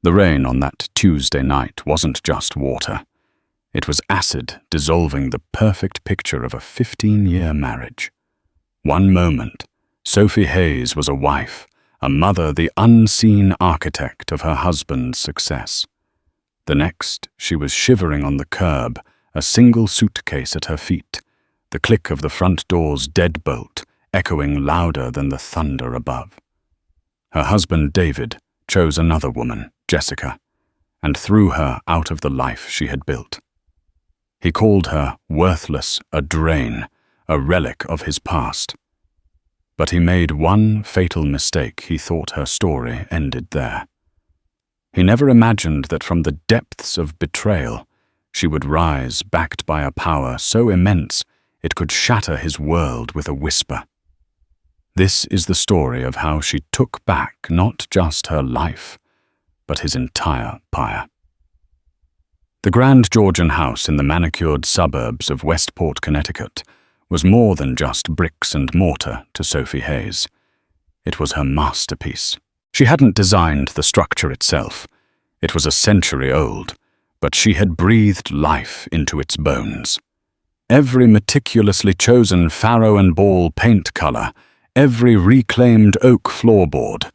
The rain on that Tuesday night wasn't just water. It was acid dissolving the perfect picture of a 15-year marriage. One moment, Sophie Hayes was a wife, a mother, the unseen architect of her husband's success. The next, she was shivering on the curb, a single suitcase at her feet, the click of the front door's deadbolt echoing louder than the thunder above. Her husband, David, chose another woman, Jessica, and threw her out of the life she had built. He called her worthless, a drain, a relic of his past. But he made one fatal mistake. He thought her story ended there. He never imagined that from the depths of betrayal, she would rise, backed by a power so immense it could shatter his world with a whisper. This is the story of how she took back not just her life, but his entire empire. The grand Georgian house in the manicured suburbs of Westport, Connecticut, was more than just bricks and mortar to Sophie Hayes. It was her masterpiece. She hadn't designed the structure itself. It was a century old, but she had breathed life into its bones. Every meticulously chosen farrow and ball paint color, every reclaimed oak floorboard,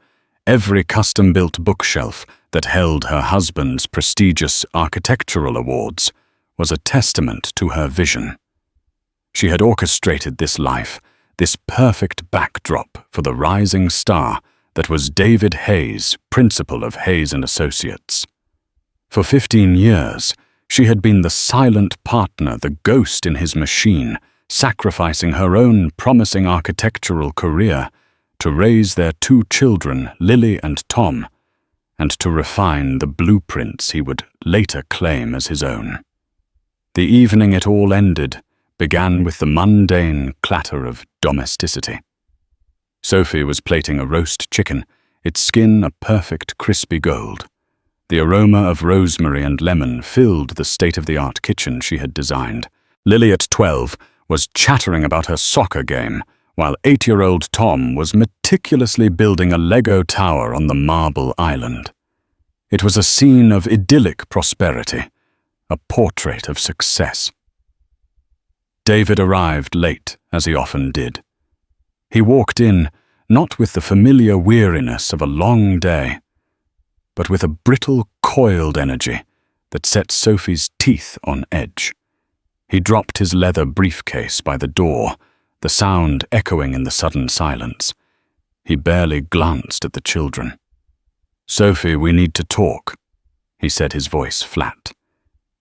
every custom-built bookshelf that held her husband's prestigious architectural awards was a testament to her vision. She had orchestrated this life, this perfect backdrop for the rising star that was David Hayes, principal of Hayes & Associates. For 15 years, she had been the silent partner, the ghost in his machine, sacrificing her own promising architectural career to raise their 2 children, Lily and Tom, and to refine the blueprints he would later claim as his own. The evening it all ended began with the mundane clatter of domesticity. Sophie was plating a roast chicken, its skin a perfect crispy gold. The aroma of rosemary and lemon filled the state-of-the-art kitchen she had designed. Lily, at 12, was chattering about her soccer game, while 8-year-old Tom was meticulously building a Lego tower on the marble island. It was a scene of idyllic prosperity, a portrait of success. David arrived late, as he often did. He walked in, not with the familiar weariness of a long day, but with a brittle, coiled energy that set Sophie's teeth on edge. He dropped his leather briefcase by the door, the sound echoing in the sudden silence. He barely glanced at the children. "Sophie, we need to talk," he said, his voice flat.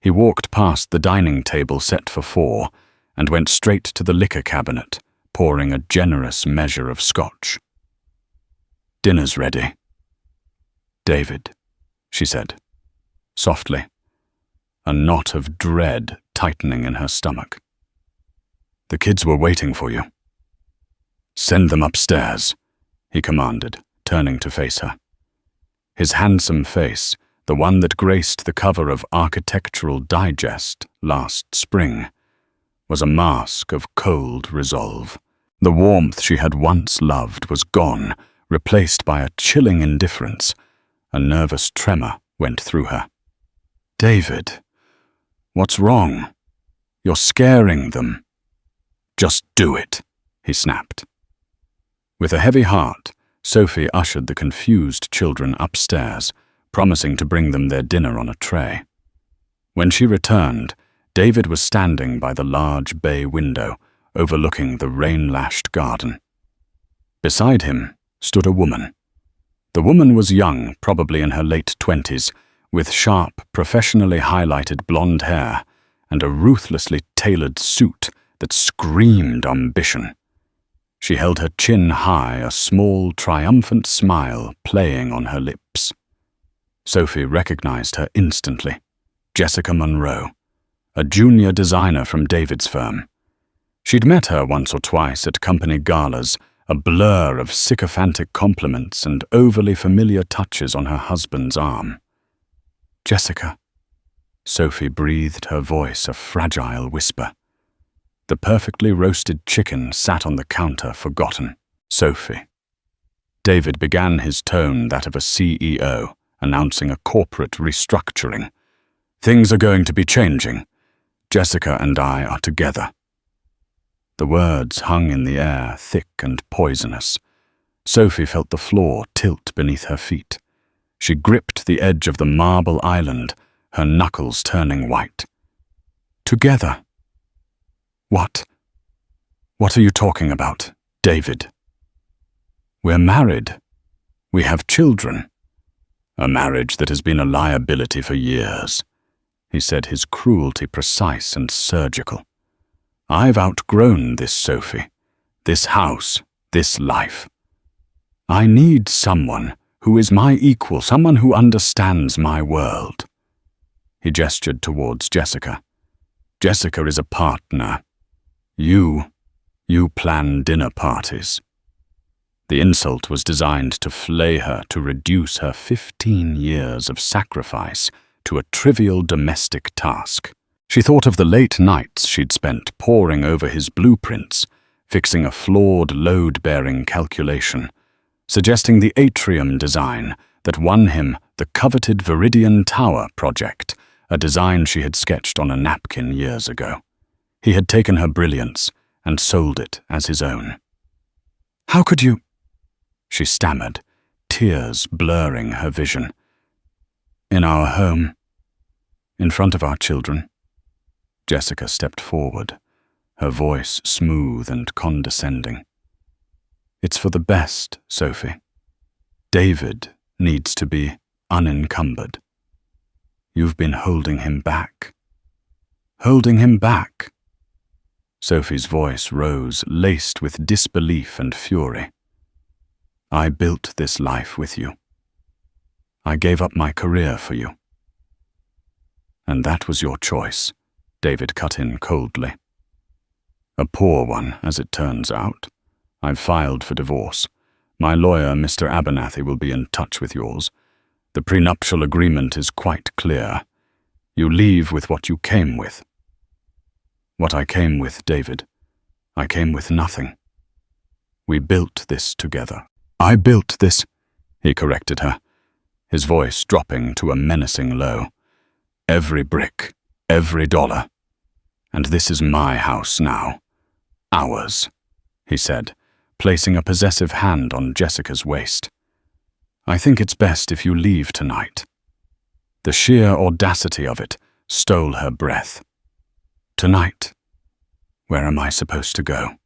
He walked past the dining table set for 4 and went straight to the liquor cabinet, pouring a generous measure of scotch. "Dinner's ready." "David," she said, softly, a knot of dread tightening in her stomach. "The kids were waiting for you." "Send them upstairs," he commanded, turning to face her. His handsome face, the one that graced the cover of Architectural Digest last spring, was a mask of cold resolve. The warmth she had once loved was gone, replaced by a chilling indifference. A nervous tremor went through her. "David, what's wrong? You're scaring them." "Just do it," he snapped. With a heavy heart, Sophie ushered the confused children upstairs, promising to bring them their dinner on a tray. When she returned, David was standing by the large bay window, overlooking the rain-lashed garden. Beside him stood a woman. The woman was young, probably in her late 20s, with sharp, professionally highlighted blonde hair and a ruthlessly tailored suit that screamed ambition. She held her chin high, a small, triumphant smile playing on her lips. Sophie recognized her instantly. Jessica Monroe, a junior designer from David's firm. She'd met her once or twice at company galas, a blur of sycophantic compliments and overly familiar touches on her husband's arm. "Jessica," Sophie breathed, her voice a fragile whisper. The perfectly roasted chicken sat on the counter, forgotten. "Sophie." David began, his tone that of a CEO, announcing a corporate restructuring. "Things are going to be changing. Jessica and I are together." The words hung in the air, thick and poisonous. Sophie felt the floor tilt beneath her feet. She gripped the edge of the marble island, her knuckles turning white. "Together? What? What are you talking about, David?" "We're married. We have children." "A marriage that has been a liability for years," he said, his cruelty precise and surgical. "I've outgrown this, Sophie. This house, this life. I need someone who is my equal, someone who understands my world." He gestured towards Jessica. "Jessica is a partner. You plan dinner parties." The insult was designed to flay her, to reduce her 15 years of sacrifice to a trivial domestic task. She thought of the late nights she'd spent poring over his blueprints, fixing a flawed load-bearing calculation, suggesting the atrium design that won him the coveted Viridian Tower project, a design she had sketched on a napkin years ago. He had taken her brilliance and sold it as his own. "How could you?" she stammered, tears blurring her vision. "In our home, in front of our children." Jessica stepped forward, her voice smooth and condescending. "It's for the best, Sophie. David needs to be unencumbered. You've been holding him back." "Holding him back?" Sophie's voice rose, laced with disbelief and fury. "I built this life with you. I gave up my career for you." "And that was your choice," David cut in coldly. "A poor one, as it turns out. I've filed for divorce. My lawyer, Mr. Abernathy, will be in touch with yours. The prenuptial agreement is quite clear. You leave with what you came with." "What I came with, David? I came with nothing. We built this together." "I built this," he corrected her, his voice dropping to a menacing low. "Every brick, every dollar. And this is my house now. Ours," he said, placing a possessive hand on Jessica's waist. "I think it's best if you leave tonight." The sheer audacity of it stole her breath. "Tonight? Where am I supposed to go?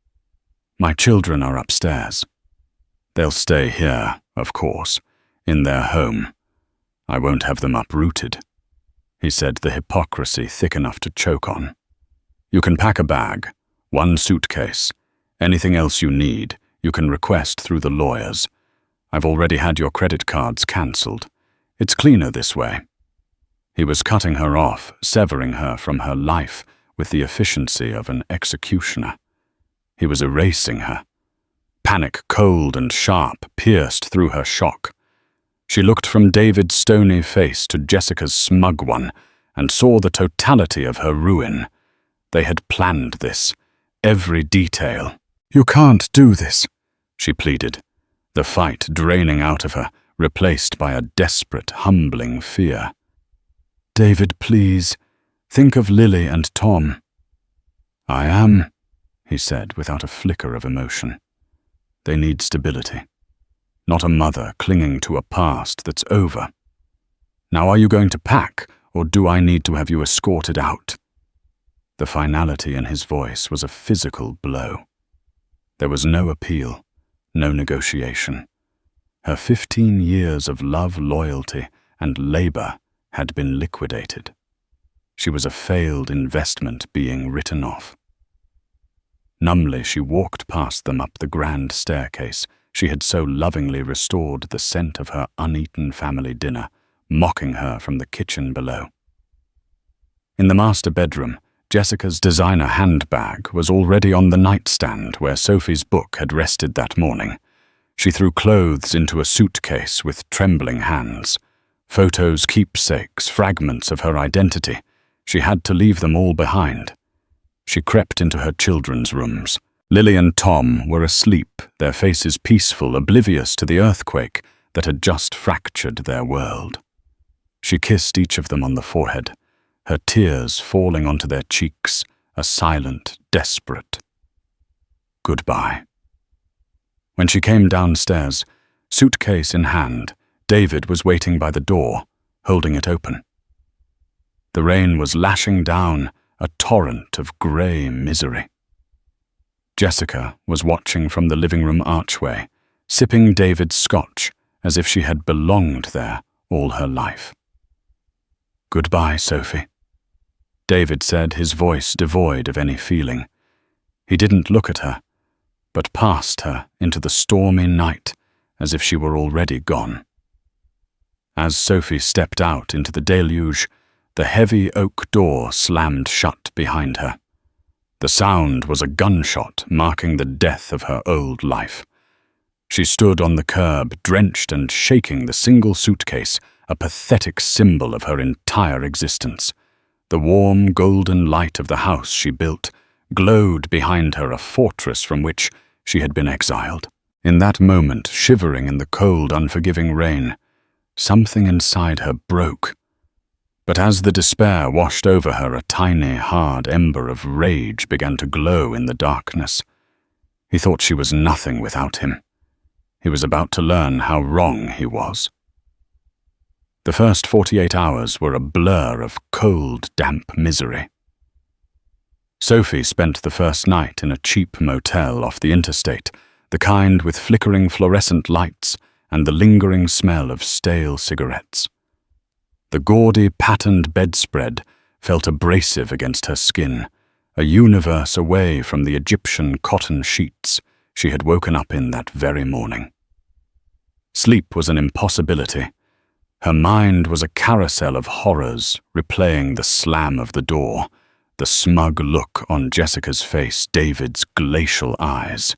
My children are upstairs. They'll stay here, of course, in their home. I won't have them uprooted," he said, the hypocrisy thick enough to choke on. "You can pack a bag, one suitcase. Anything else you need, you can request through the lawyers. I've already had your credit cards cancelled. It's cleaner this way." He was cutting her off, severing her from her life with the efficiency of an executioner. He was erasing her. Panic, cold and sharp, pierced through her shock. She looked from David's stony face to Jessica's smug one and saw the totality of her ruin. They had planned this, every detail. "You can't do this," she pleaded, the fight draining out of her, replaced by a desperate, humbling fear. "David, please, think of Lily and Tom." "I am," he said without a flicker of emotion. "They need stability, not a mother clinging to a past that's over. Now are you going to pack, or do I need to have you escorted out?" The finality in his voice was a physical blow. There was no appeal, no negotiation. Her 15 years of love, loyalty, and labor had been liquidated. She was a failed investment being written off. Numbly, she walked past them up the grand staircase she had so lovingly restored the scent of her uneaten family dinner, mocking her from the kitchen below. In the master bedroom, Jessica's designer handbag was already on the nightstand where Sophie's book had rested that morning. She threw clothes into a suitcase with trembling hands. Photos, keepsakes, fragments of her identity. She had to leave them all behind. She crept into her children's rooms. Lily and Tom were asleep, their faces peaceful, oblivious to the earthquake that had just fractured their world. She kissed each of them on the forehead, her tears falling onto their cheeks, a silent, desperate goodbye. When she came downstairs, suitcase in hand, David was waiting by the door, holding it open. The rain was lashing down, a torrent of grey misery. Jessica was watching from the living room archway, sipping David's scotch as if she had belonged there all her life. "Goodbye, Sophie," David said, his voice devoid of any feeling. He didn't look at her, but passed her into the stormy night as if she were already gone. As Sophie stepped out into the deluge, the heavy oak door slammed shut behind her. The sound was a gunshot marking the death of her old life. She stood on the curb, drenched and shaking the single suitcase, a pathetic symbol of her entire existence. The warm, golden light of the house she built glowed behind her, a fortress from which she had been exiled. In that moment, shivering in the cold, unforgiving rain, something inside her broke. But as the despair washed over her, a tiny, hard ember of rage began to glow in the darkness. He thought she was nothing without him. He was about to learn how wrong he was. The first 48 hours were a blur of cold, damp misery. Sophie spent the first night in a cheap motel off the interstate, the kind with flickering fluorescent lights and the lingering smell of stale cigarettes. The gaudy, patterned bedspread felt abrasive against her skin, a universe away from the Egyptian cotton sheets she had woken up in that very morning. Sleep was an impossibility. Her mind was a carousel of horrors, replaying the slam of the door, the smug look on Jessica's face, David's glacial eyes.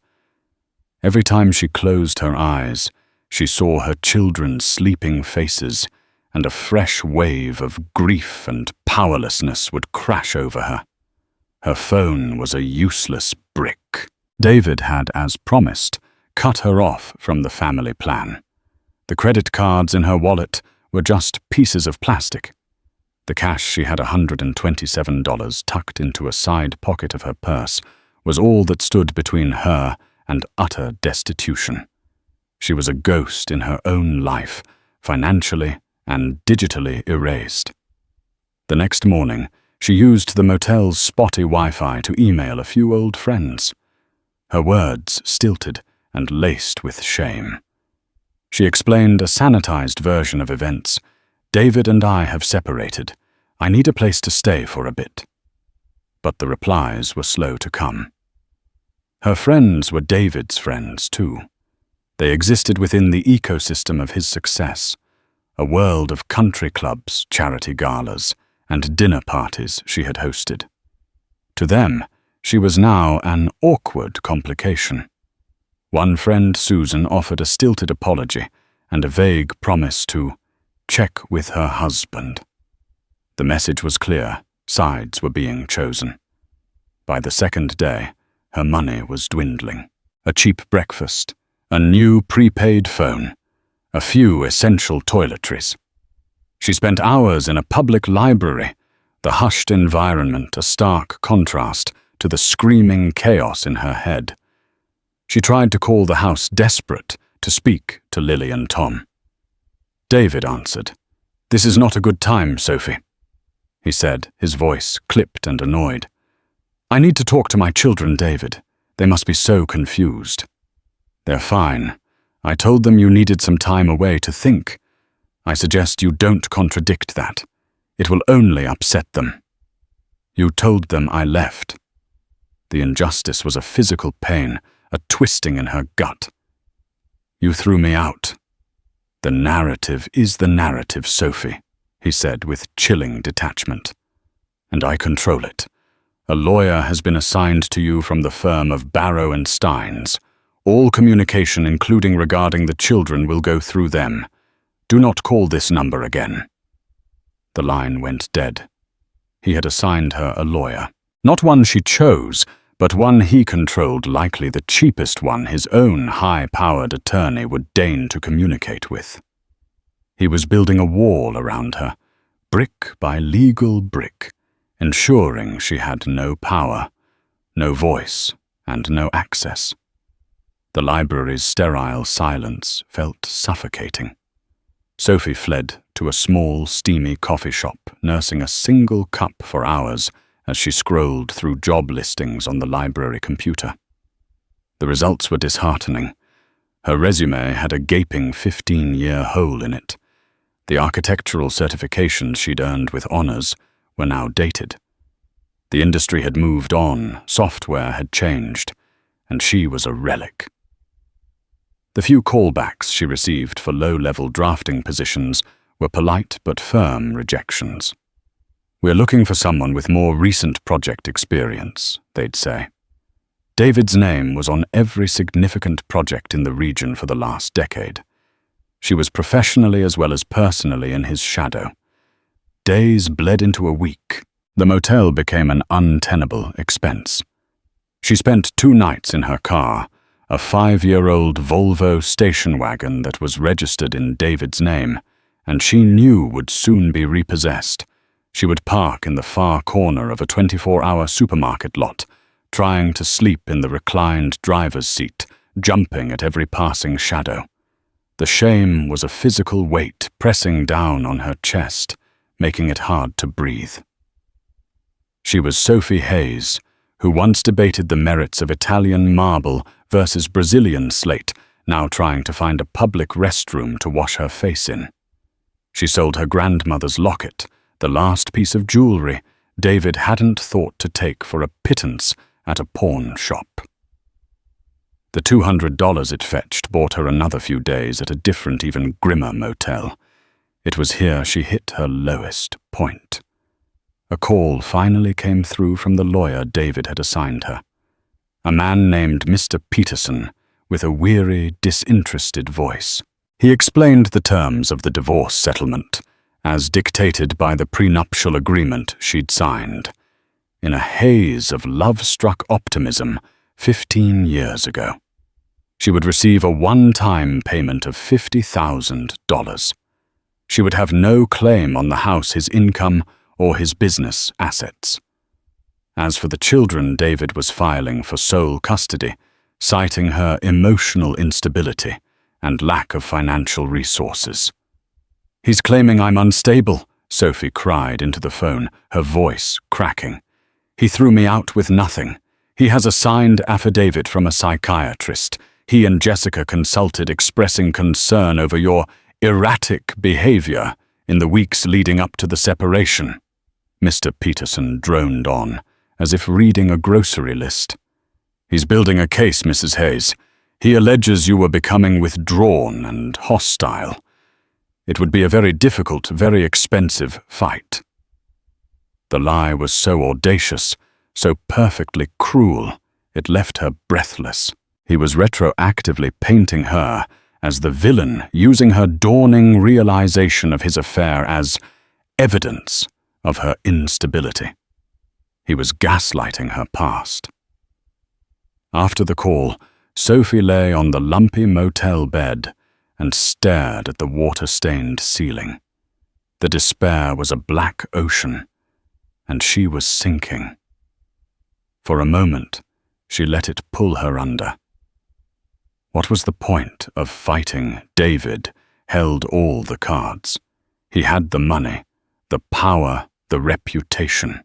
Every time she closed her eyes, she saw her children's sleeping faces, and a fresh wave of grief and powerlessness would crash over her. Her phone was a useless brick. David had, as promised, cut her off from the family plan. The credit cards in her wallet were just pieces of plastic. The cash, she had $127 tucked into a side pocket of her purse, was all that stood between her and utter destitution. She was a ghost in her own life, financially and digitally erased. The next morning, she used the motel's spotty Wi-Fi to email a few old friends. Her words stilted and laced with shame. She explained a sanitized version of events. "David and I have separated. I need a place to stay for a bit." But the replies were slow to come. Her friends were David's friends, too. They existed within the ecosystem of his success, a world of country clubs, charity galas, and dinner parties she had hosted. To them, she was now an awkward complication. One friend, Susan, offered a stilted apology and a vague promise to check with her husband. The message was clear, sides were being chosen. By the second day, her money was dwindling. A cheap breakfast, a new prepaid phone, a few essential toiletries. She spent hours in a public library, the hushed environment a stark contrast to the screaming chaos in her head. She tried to call the house, desperate to speak to Lily and Tom. David answered. "This is not a good time, Sophie," he said, his voice clipped and annoyed. "I need to talk to my children, David. They must be so confused." "They're fine. I told them you needed some time away to think. I suggest you don't contradict that. It will only upset them." "You told them I left." The injustice was a physical pain, a twisting in her gut. "You threw me out." "The narrative is the narrative, Sophie," he said with chilling detachment. "And I control it. A lawyer has been assigned to you from the firm of Barrow and Steins. All communication, including regarding the children, will go through them. Do not call this number again." The line went dead. He had assigned her a lawyer. Not one she chose, but one he controlled, likely the cheapest one his own high-powered attorney would deign to communicate with. He was building a wall around her, brick by legal brick, ensuring she had no power, no voice, and no access. The library's sterile silence felt suffocating. Sophie fled to a small, steamy coffee shop, nursing a single cup for hours as she scrolled through job listings on the library computer. The results were disheartening. Her resume had a gaping 15-year hole in it. The architectural certifications she'd earned with honors were now dated. The industry had moved on, software had changed, and she was a relic. The few callbacks she received for low-level drafting positions were polite but firm rejections. "We're looking for someone with more recent project experience," they'd say. David's name was on every significant project in the region for the last decade. She was professionally as well as personally in his shadow. Days bled into a week. The motel became an untenable expense. She spent 2 nights in her car, a 5-year-old Volvo station wagon that was registered in David's name, and she knew would soon be repossessed. She would park in the far corner of a 24-hour supermarket lot, trying to sleep in the reclined driver's seat, jumping at every passing shadow. The shame was a physical weight pressing down on her chest, making it hard to breathe. She was Sophie Hayes, who once debated the merits of Italian marble versus Brazilian slate, now trying to find a public restroom to wash her face in. She sold her grandmother's locket, the last piece of jewelry David hadn't thought to take for a pittance at a pawn shop. The $200 it fetched bought her another few days at a different, even grimmer motel. It was here she hit her lowest point. A call finally came through from the lawyer David had assigned her. A man named Mr. Peterson, with a weary, disinterested voice. He explained the terms of the divorce settlement, as dictated by the prenuptial agreement she'd signed, in a haze of love-struck optimism 15 years ago. She would receive a one-time payment of $50,000. She would have no claim on the house, his income, or his business assets. As for the children, David was filing for sole custody, citing her emotional instability and lack of financial resources. "He's claiming I'm unstable," Sophie cried into the phone, her voice cracking. "He threw me out with nothing. He has a signed affidavit from a psychiatrist. He and Jessica consulted, expressing concern over your erratic behavior in the weeks leading up to the separation." Mr. Peterson droned on, as if reading a grocery list. "He's building a case, Mrs. Hayes. He alleges you were becoming withdrawn and hostile. It would be a very difficult, very expensive fight." The lie was so audacious, so perfectly cruel, it left her breathless. He was retroactively painting her as the villain, using her dawning realization of his affair as evidence of her instability. He was gaslighting her past. After the call, Sophie lay on the lumpy motel bed and stared at the water-stained ceiling. The despair was a black ocean, and she was sinking. For a moment, she let it pull her under. What was the point of fighting? David held all the cards. He had the money, the power, the reputation.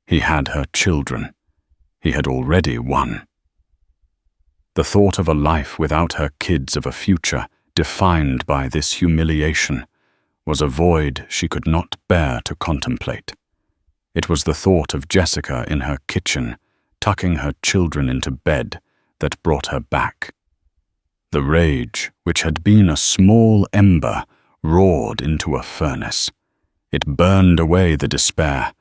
He had her children. He had already won. The thought of a life without her kids, of a future defined by this humiliation, was a void she could not bear to contemplate. It was the thought of Jessica in her kitchen, tucking her children into bed, that brought her back. The rage, which had been a small ember, roared into a furnace. It burned away the despair,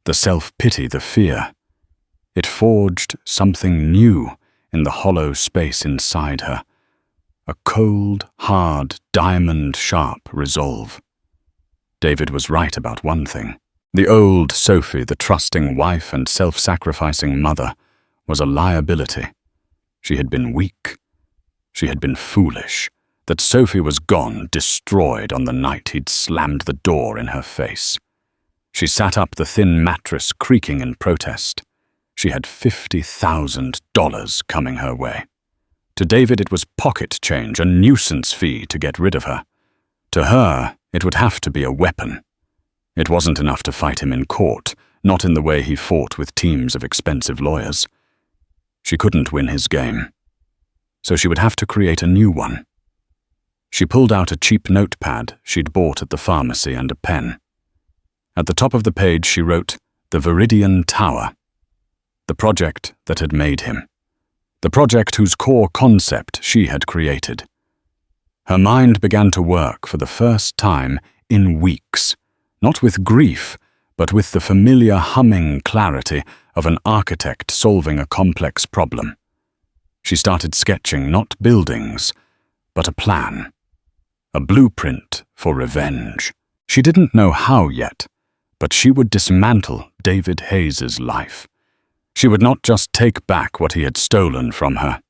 the self-pity, the fear. It forged something new in the hollow space inside her, a cold, hard, diamond-sharp resolve. David was right about one thing. The old Sophie, the trusting wife and self-sacrificing mother, was a liability. She had been weak. She had been foolish. that Sophie was gone, destroyed on the night he'd slammed the door in her face. She sat up, the thin mattress creaking in protest. She had $50,000 coming her way. To David it was pocket change, a nuisance fee to get rid of her. To her, it would have to be a weapon. It wasn't enough to fight him in court, not in the way he fought with teams of expensive lawyers. She couldn't win his game, so she would have to create a new one. She pulled out a cheap notepad she'd bought at the pharmacy and a pen. At the top of the page she wrote, "The Viridian Tower," the project that had made him, the project whose core concept she had created. Her mind began to work for the first time in weeks, not with grief, but with the familiar humming clarity of an architect solving a complex problem. She started sketching not buildings, but a plan, a blueprint for revenge. She didn't know how yet, but she would dismantle David Hayes's life. She would not just take back what he had stolen from her.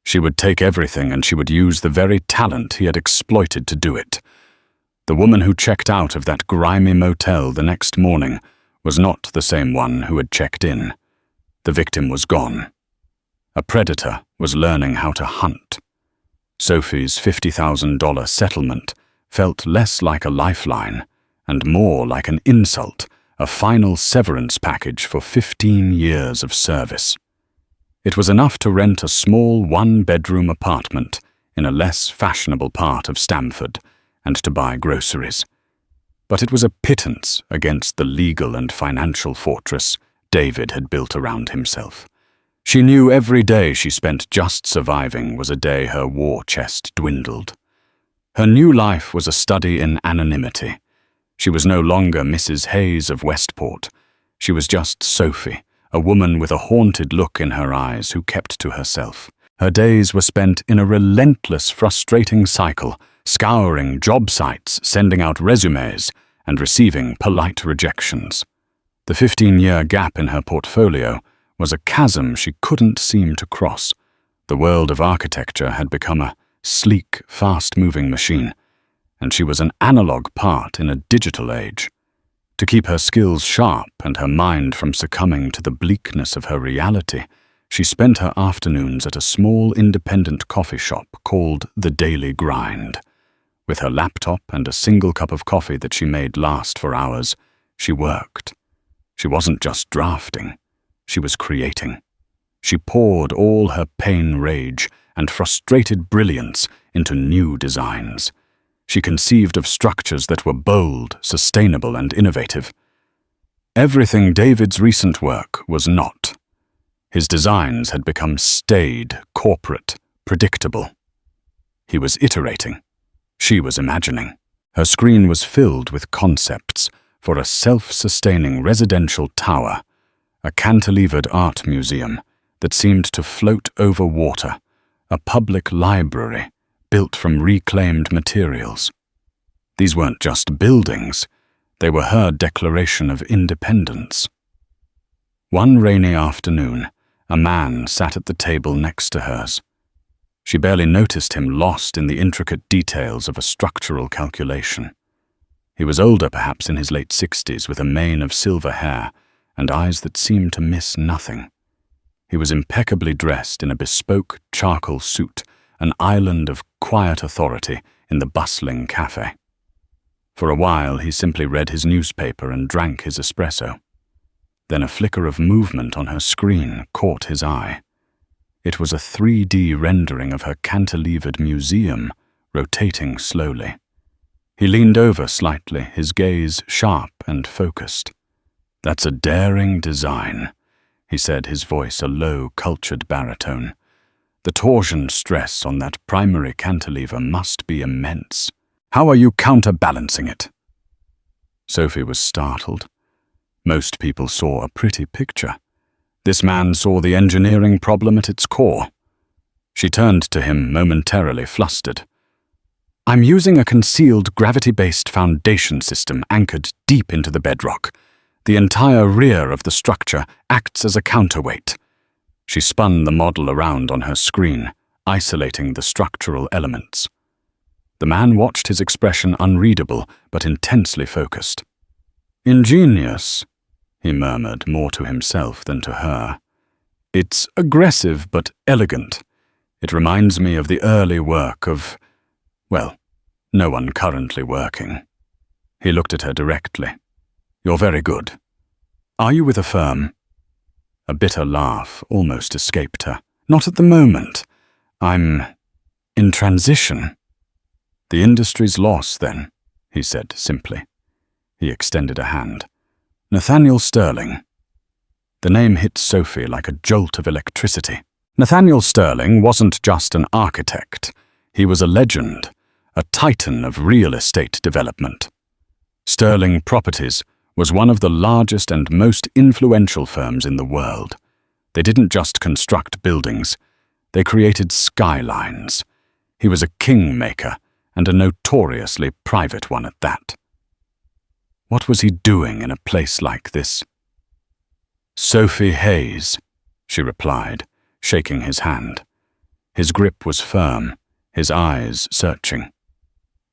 She would take everything, and she would use the very talent he had exploited to do it. The woman who checked out of that grimy motel the next morning was not the same one who had checked in. The victim was gone. A predator was learning how to hunt. Sophie's $50,000 settlement felt less like a lifeline and more like an insult, a final severance package for 15 years of service. It was enough to rent a small one-bedroom apartment in a less fashionable part of Stamford and to buy groceries. But it was a pittance against the legal and financial fortress David had built around himself. She knew every day she spent just surviving was a day her war chest dwindled. Her new life was a study in anonymity. She was no longer Mrs. Hayes of Westport. She was just Sophie, a woman with a haunted look in her eyes who kept to herself. Her days were spent in a relentless, frustrating cycle, scouring job sites, sending out resumes, and receiving polite rejections. The 15-year gap in her portfolio was a chasm she couldn't seem to cross. The world of architecture had become a sleek, fast-moving machine, and she was an analog part in a digital age. To keep her skills sharp and her mind from succumbing to the bleakness of her reality, she spent her afternoons at a small independent coffee shop called The Daily Grind. With her laptop and a single cup of coffee that she made last for hours, she worked. She wasn't just drafting, she was creating. She poured all her pain, rage, and frustrated brilliance into new designs. She conceived of structures that were bold, sustainable, and innovative. Everything David's recent work was not. His designs had become staid, corporate, predictable. He was iterating. She was imagining. Her screen was filled with concepts for a self-sustaining residential tower, a cantilevered art museum that seemed to float over water, a public library built from reclaimed materials. These weren't just buildings, they were her declaration of independence. One rainy afternoon, a man sat at the table next to hers. She barely noticed him, lost in the intricate details of a structural calculation. He was older, perhaps in his late 60s, with a mane of silver hair and eyes that seemed to miss nothing. He was impeccably dressed in a bespoke charcoal suit, an island of quiet authority in the bustling cafe. For a while, he simply read his newspaper and drank his espresso. Then a flicker of movement on her screen caught his eye. It was a 3D rendering of her cantilevered museum, rotating slowly. He leaned over slightly, his gaze sharp and focused. "That's a daring design," he said, his voice a low, cultured baritone. "The torsion stress on that primary cantilever must be immense. How are you counterbalancing it?" Sophie was startled. Most people saw a pretty picture. This man saw the engineering problem at its core. She turned to him, momentarily flustered. "I'm using a concealed gravity-based foundation system anchored deep into the bedrock. The entire rear of the structure acts as a counterweight." She spun the model around on her screen, isolating the structural elements. The man watched, his expression unreadable but intensely focused. "Ingenious," he murmured, more to himself than to her. "It's aggressive but elegant. It reminds me of the early work of, well, no one currently working." He looked at her directly. "You're very good. Are you with a firm?" A bitter laugh almost escaped her. "Not at the moment. I'm in transition." "The industry's loss, then," he said simply. He extended a hand. "Nathaniel Sterling." The name hit Sophie like a jolt of electricity. Nathaniel Sterling wasn't just an architect. He was a legend, a titan of real estate development. Sterling Properties was one of the largest and most influential firms in the world. They didn't just construct buildings, they created skylines. He was a kingmaker, and a notoriously private one at that. What was he doing in a place like this? "Sophie Hayes," she replied, shaking his hand. His grip was firm, his eyes searching.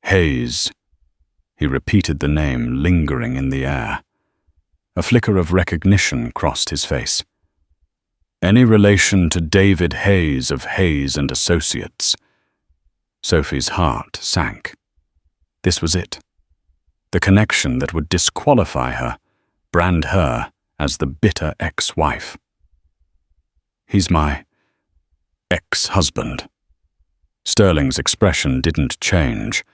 "Hayes." He repeated the name, lingering in the air. A flicker of recognition crossed his face. "Any relation to David Hayes of Hayes and Associates?" Sophie's heart sank. This was it. The connection that would disqualify her, brand her as the bitter ex-wife. "He's my ex-husband." Sterling's expression didn't change,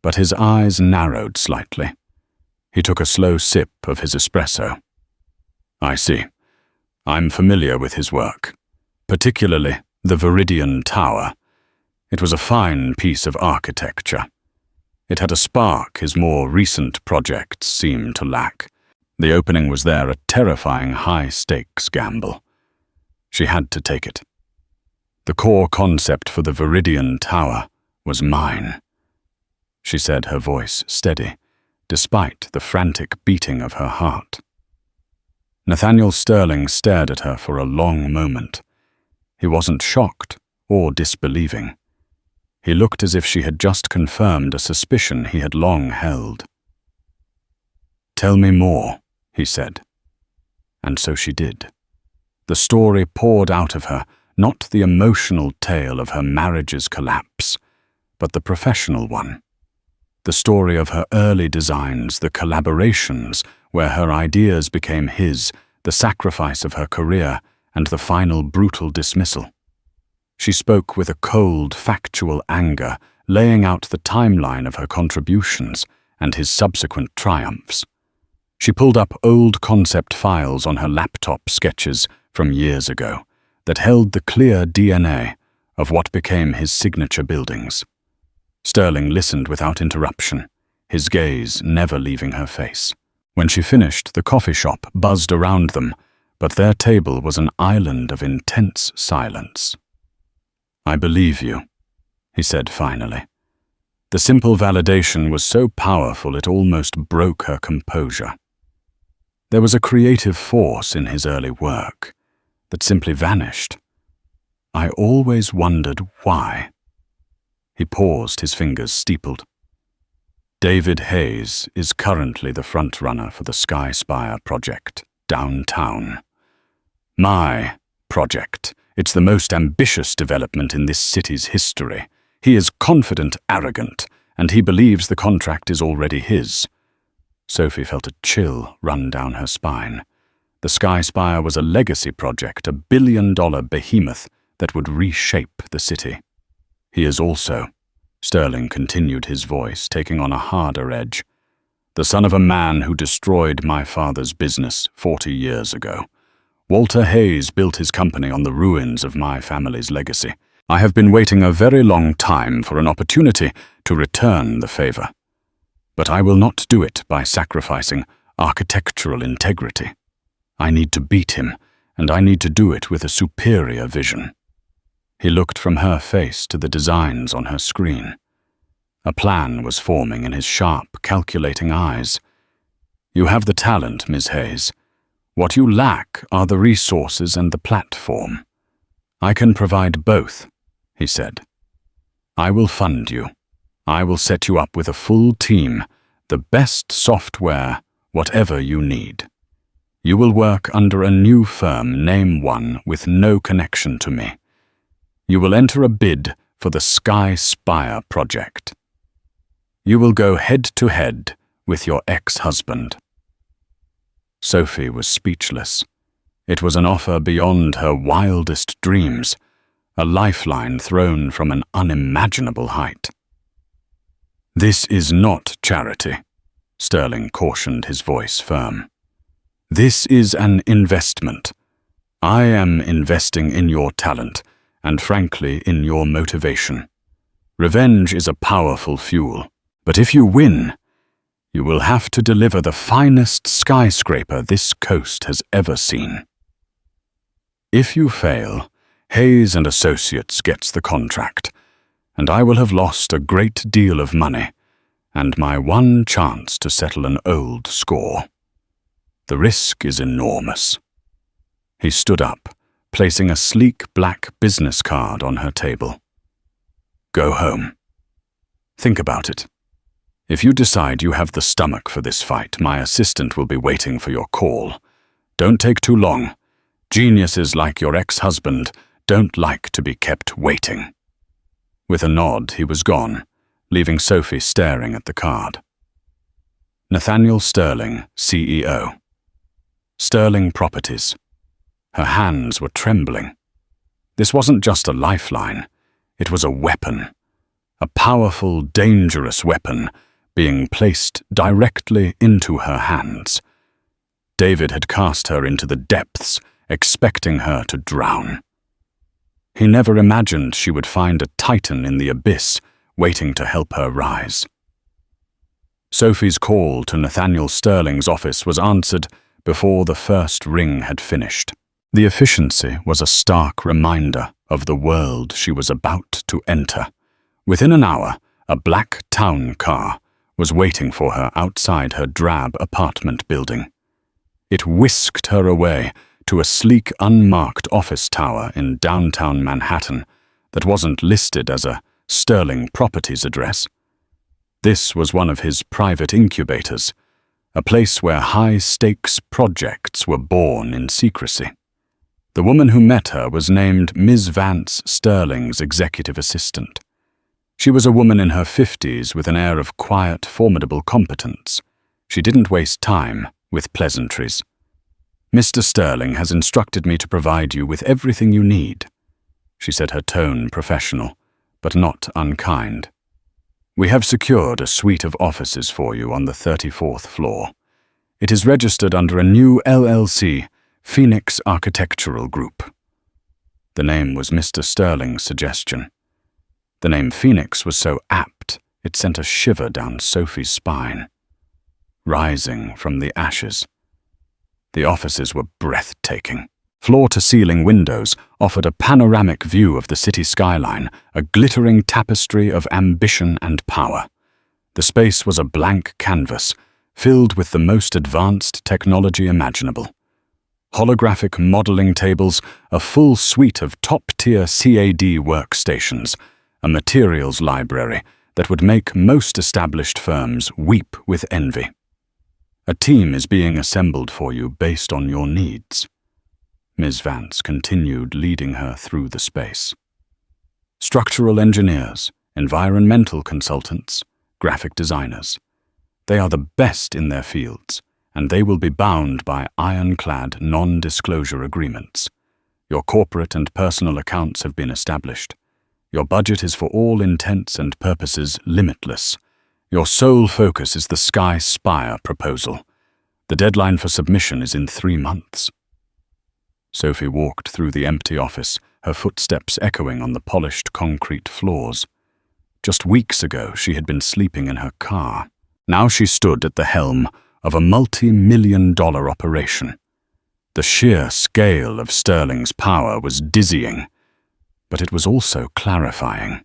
but his eyes narrowed slightly. He took a slow sip of his espresso. "I see. I'm familiar with his work, particularly the Viridian Tower. It was a fine piece of architecture. It had a spark his more recent projects seemed to lack. The opening was there, a terrifying high-stakes gamble. She had to take it. The core concept for the Viridian Tower was mine," she said, her voice steady, despite the frantic beating of her heart. Nathaniel Sterling stared at her for a long moment. He wasn't shocked or disbelieving. He looked as if she had just confirmed a suspicion he had long held. "Tell me more," he said. And so she did. The story poured out of her, not the emotional tale of her marriage's collapse, but the professional one. The story of her early designs, the collaborations where her ideas became his, the sacrifice of her career, and the final brutal dismissal. She spoke with a cold, factual anger, laying out the timeline of her contributions and his subsequent triumphs. She pulled up old concept files on her laptop sketches from years ago that held the clear DNA of what became his signature buildings. Sterling listened without interruption, his gaze never leaving her face. When she finished, the coffee shop buzzed around them, but their table was an island of intense silence. "I believe you," he said finally. The simple validation was so powerful it almost broke her composure. There was a creative force in his early work that simply vanished. "I always wondered why." He paused, his fingers steepled. "David Hayes is currently the front-runner for the Sky-Spire project, downtown. My project. It's the most ambitious development in this city's history. He is confident, arrogant, and he believes the contract is already his." Sophie felt a chill run down her spine. The Sky-Spire was a legacy project, a billion-dollar behemoth that would reshape the city. "He is also," Sterling continued, his voice taking on a harder edge, "the son of a man who destroyed my father's business 40 years ago. Walter Hayes built his company on the ruins of my family's legacy. I have been waiting a very long time for an opportunity to return the favor. But I will not do it by sacrificing architectural integrity. I need to beat him, and I need to do it with a superior vision." He looked from her face to the designs on her screen. A plan was forming in his sharp, calculating eyes. "You have the talent, Ms. Hayes. What you lack are the resources and the platform. I can provide both," he said. "I will fund you. I will set you up with a full team, the best software, whatever you need. You will work under a new firm, name one, with no connection to me. You will enter a bid for the Sky-Spire project. You will go head-to-head with your ex-husband." Sophie was speechless. It was an offer beyond her wildest dreams, a lifeline thrown from an unimaginable height. "This is not charity," Sterling cautioned, his voice firm. "This is an investment. I am investing in your talent, and frankly, in your motivation. Revenge is a powerful fuel, but if you win, you will have to deliver the finest skyscraper this coast has ever seen. If you fail, Hayes and Associates gets the contract, and I will have lost a great deal of money and my one chance to settle an old score. The risk is enormous." He stood up, placing a sleek black business card on her table. "Go home. Think about it. If you decide you have the stomach for this fight, my assistant will be waiting for your call. Don't take too long. Geniuses like your ex-husband don't like to be kept waiting." With a nod, he was gone, leaving Sophie staring at the card. Nathaniel Sterling, CEO. Sterling Properties. Her hands were trembling. This wasn't just a lifeline, it was a weapon. A powerful, dangerous weapon being placed directly into her hands. David had cast her into the depths, expecting her to drown. He never imagined she would find a titan in the abyss, waiting to help her rise. Sophie's call to Nathaniel Sterling's office was answered before the first ring had finished. The efficiency was a stark reminder of the world she was about to enter. Within an hour, a black town car was waiting for her outside her drab apartment building. It whisked her away to a sleek, unmarked office tower in downtown Manhattan that wasn't listed as a Sterling Properties address. This was one of his private incubators, a place where high-stakes projects were born in secrecy. The woman who met her was named Ms. Vance Sterling's executive assistant. She was a woman in her 50s with an air of quiet, formidable competence. She didn't waste time with pleasantries. "Mr. Sterling has instructed me to provide you with everything you need," she said, her tone professional, but not unkind. "We have secured a suite of offices for you on the 34th floor. It is registered under a new LLC, Phoenix Architectural Group." The name was Mr. Sterling's suggestion. The name Phoenix was so apt, it sent a shiver down Sophie's spine. Rising from the ashes. The offices were breathtaking. Floor-to-ceiling windows offered a panoramic view of the city skyline, a glittering tapestry of ambition and power. The space was a blank canvas, filled with the most advanced technology imaginable. Holographic modeling tables, a full suite of top-tier CAD workstations, a materials library that would make most established firms weep with envy. A team is being assembled for you based on your needs. Ms. Vance continued, leading her through the space. Structural engineers, environmental consultants, graphic designers. They are the best in their fields, and they will be bound by ironclad non-disclosure agreements. Your corporate and personal accounts have been established. Your budget is for all intents and purposes limitless. Your sole focus is the Sky-Spire proposal. The deadline for submission is in 3 months. Sophie walked through the empty office, her footsteps echoing on the polished concrete floors. Just weeks ago, she had been sleeping in her car. Now she stood at the helm of a multi-million-dollar operation. The sheer scale of Sterling's power was dizzying, but it was also clarifying.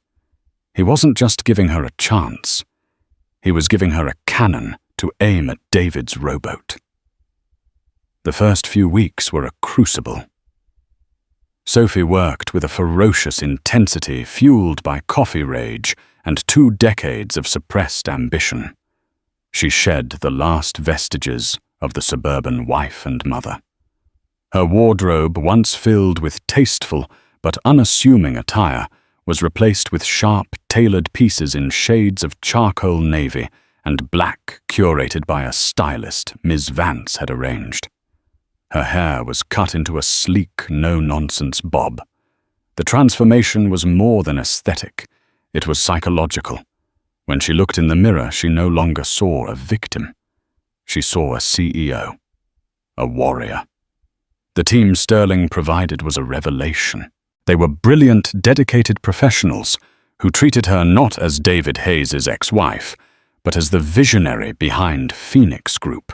He wasn't just giving her a chance. He was giving her a cannon to aim at David's rowboat. The first few weeks were a crucible. Sophie worked with a ferocious intensity fueled by coffee rage and 2 decades of suppressed ambition. She shed the last vestiges of the suburban wife and mother. Her wardrobe, once filled with tasteful but unassuming attire, was replaced with sharp, tailored pieces in shades of charcoal navy and black curated by a stylist Ms. Vance had arranged. Her hair was cut into a sleek, no-nonsense bob. The transformation was more than aesthetic. It was psychological. When she looked in the mirror, she no longer saw a victim. She saw a CEO, a warrior. The team Sterling provided was a revelation. They were brilliant, dedicated professionals who treated her not as David Hayes' ex-wife, but as the visionary behind Phoenix Group.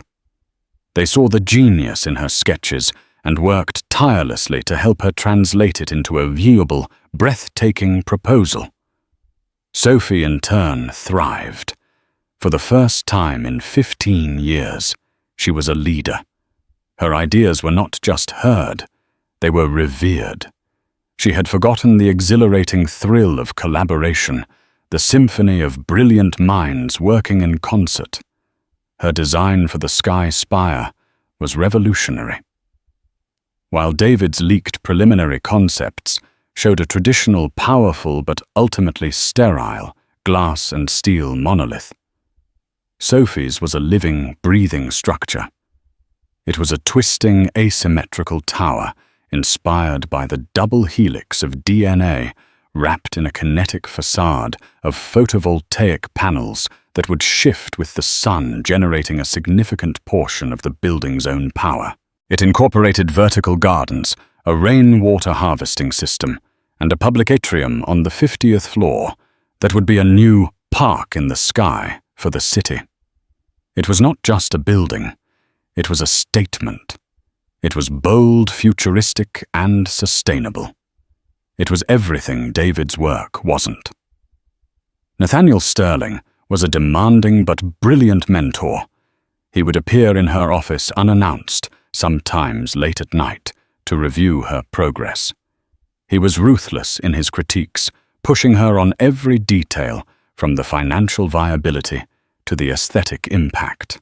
They saw the genius in her sketches and worked tirelessly to help her translate it into a viewable, breathtaking proposal. Sophie, in turn, thrived. For the first time in 15 years, she was a leader. Her ideas were not just heard, they were revered. She had forgotten the exhilarating thrill of collaboration, the symphony of brilliant minds working in concert. Her design for the Sky-Spire was revolutionary. While David's leaked preliminary concepts showed a traditional, powerful but ultimately sterile glass and steel monolith, Sophie's was a living, breathing structure. It was a twisting, asymmetrical tower inspired by the double helix of DNA wrapped in a kinetic facade of photovoltaic panels that would shift with the sun, generating a significant portion of the building's own power. It incorporated vertical gardens, a rainwater harvesting system, and a public atrium on the 50th floor that would be a new park in the sky for the city. It was not just a building, it was a statement. It was bold, futuristic, and sustainable. It was everything David's work wasn't. Nathaniel Sterling was a demanding but brilliant mentor. He would appear in her office unannounced, sometimes late at night, to review her progress. He was ruthless in his critiques, pushing her on every detail, from the financial viability to the aesthetic impact.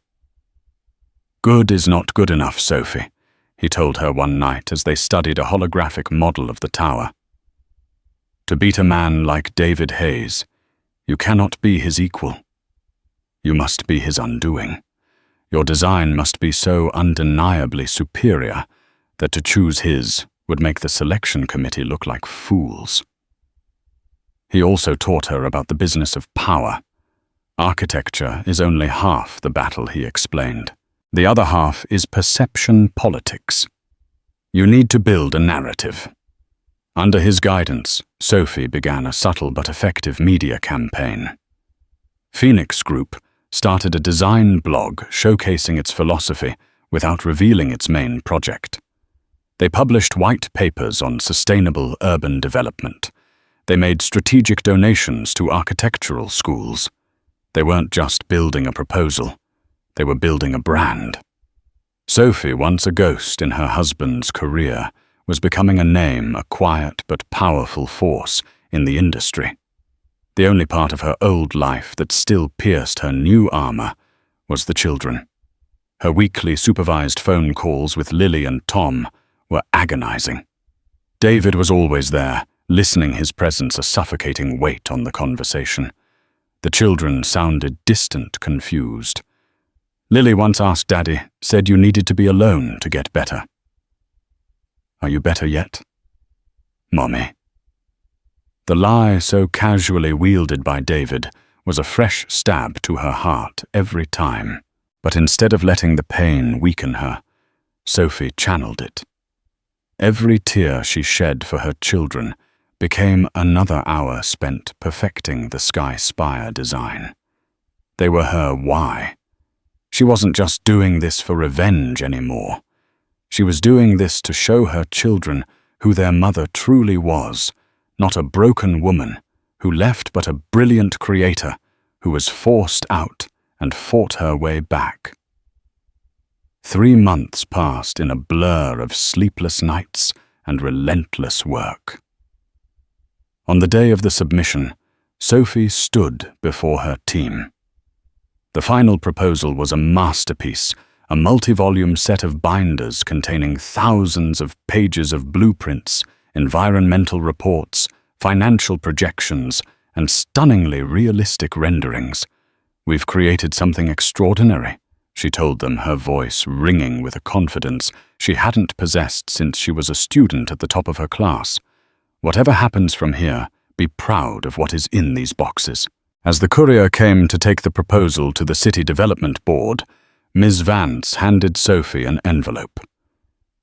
"Good is not good enough, Sophie," he told her one night as they studied a holographic model of the tower. "To beat a man like David Hayes, you cannot be his equal. You must be his undoing. Your design must be so undeniably superior that to choose his would make the selection committee look like fools." He also taught her about the business of power. Architecture is only half the battle, he explained. The other half is perception politics. You need to build a narrative. Under his guidance, Sophie began a subtle but effective media campaign. Phoenix Group started a design blog showcasing its philosophy without revealing its main project. They published white papers on sustainable urban development. They made strategic donations to architectural schools. They weren't just building a proposal, they were building a brand. Sophie, once a ghost in her husband's career, was becoming a name, a quiet but powerful force in the industry. The only part of her old life that still pierced her new armor was the children. Her weekly supervised phone calls with Lily and Tom were agonizing. David was always there, listening, his presence a suffocating weight on the conversation. The children sounded distant, confused. Lily once asked Daddy, said you needed to be alone to get better. "Are you better yet?" "Mommy." The lie so casually wielded by David was a fresh stab to her heart every time. But instead of letting the pain weaken her, Sophie channeled it. Every tear she shed for her children became another hour spent perfecting the Sky-Spire design. They were her why. She wasn't just doing this for revenge anymore. She was doing this to show her children who their mother truly was, not a broken woman who left but a brilliant creator who was forced out and fought her way back. 3 months passed in a blur of sleepless nights and relentless work. On the day of the submission, Sophie stood before her team. The final proposal was a masterpiece, a multi-volume set of binders containing thousands of pages of blueprints, environmental reports, financial projections, and stunningly realistic renderings. "We've created something extraordinary," she told them, her voice ringing with a confidence she hadn't possessed since she was a student at the top of her class. "Whatever happens from here, be proud of what is in these boxes." As the courier came to take the proposal to the City Development Board, Ms. Vance handed Sophie an envelope.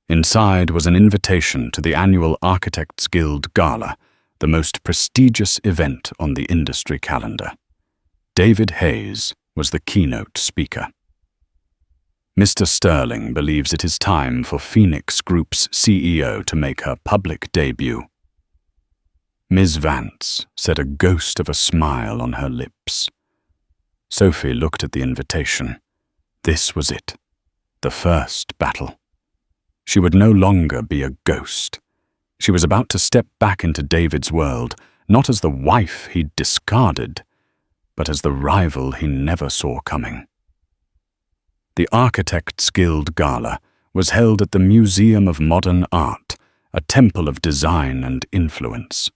Inside was an invitation to the annual Architects Guild Gala, the most prestigious event on the industry calendar. David Hayes was the keynote speaker. Mr. Sterling believes it is time for Phoenix Group's CEO to make her public debut. Ms. Vance said, a ghost of a smile on her lips. Sophie looked at the invitation. This was it, the first battle. She would no longer be a ghost. She was about to step back into David's world, not as the wife he'd discarded, but as the rival he never saw coming. The Architects Guild Gala was held at the Museum of Modern Art, a temple of design and influence.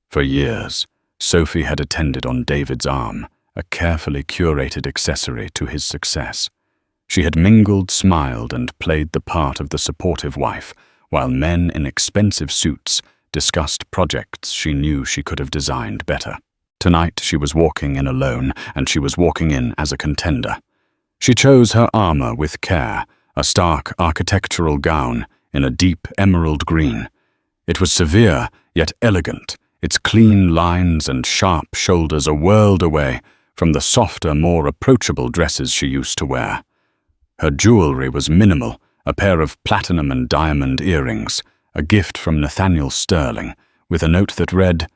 For years, Sophie had attended on David's arm, a carefully curated accessory to his success. She had mingled, smiled, and played the part of the supportive wife, while men in expensive suits discussed projects she knew she could have designed better. Tonight she was walking in alone, and she was walking in as a contender. She chose her armor with care, a stark architectural gown in a deep emerald green. It was severe, yet elegant, its clean lines and sharp shoulders a world away from the softer, more approachable dresses she used to wear. Her jewelry was minimal, a pair of platinum and diamond earrings, a gift from Nathaniel Sterling, with a note that read,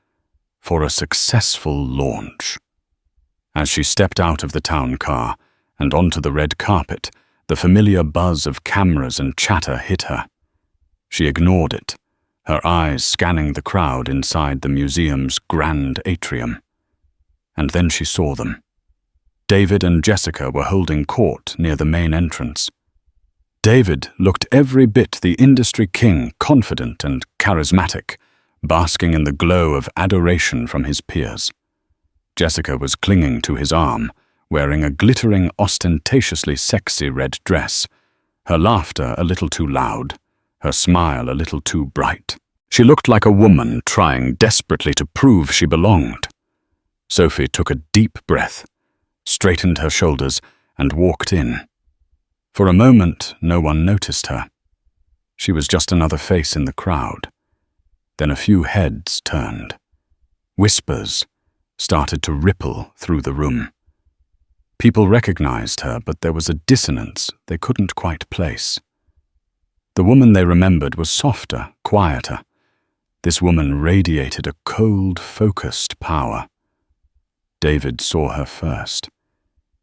"For a successful launch." As she stepped out of the town car and onto the red carpet, the familiar buzz of cameras and chatter hit her. She ignored it, her eyes scanning the crowd inside the museum's grand atrium. And then she saw them. David and Jessica were holding court near the main entrance. David looked every bit the industry king, confident and charismatic, basking in the glow of adoration from his peers. Jessica was clinging to his arm, wearing a glittering, ostentatiously sexy red dress, her laughter a little too loud, her smile a little too bright. She looked like a woman trying desperately to prove she belonged. Sophie took a deep breath, straightened her shoulders, and walked in. For a moment, no one noticed her. She was just another face in the crowd. Then a few heads turned. Whispers started to ripple through the room. People recognized her, but there was a dissonance they couldn't quite place. The woman they remembered was softer, quieter. This woman radiated a cold, focused power. David saw her first.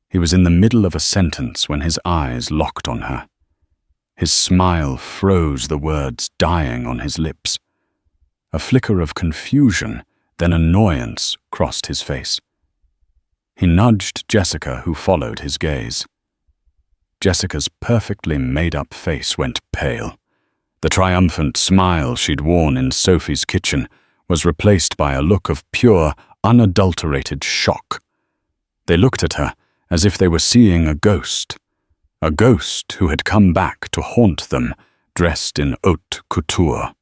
He was in the middle of a sentence when his eyes locked on her. His smile froze, the words dying on his lips. A flicker of confusion, then annoyance, crossed his face. He nudged Jessica, who followed his gaze. Jessica's perfectly made-up face went pale. The triumphant smile she'd worn in Sophie's kitchen was replaced by a look of pure, unadulterated shock. They looked at her as if they were seeing a ghost who had come back to haunt them, dressed in haute couture.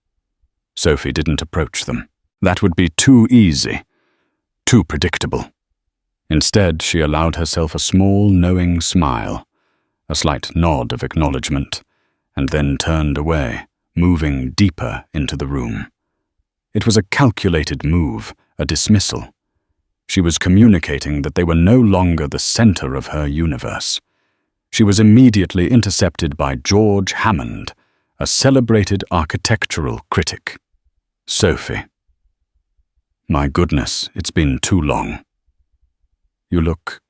Sophie didn't approach them. That would be too easy, too predictable. Instead, she allowed herself a small, knowing smile, a slight nod of acknowledgement, and then turned away, moving deeper into the room. It was a calculated move, a dismissal. She was communicating that they were no longer the center of her universe. She was immediately intercepted by George Hammond, a celebrated architectural critic. "Sophie. My goodness, it's been too long. You look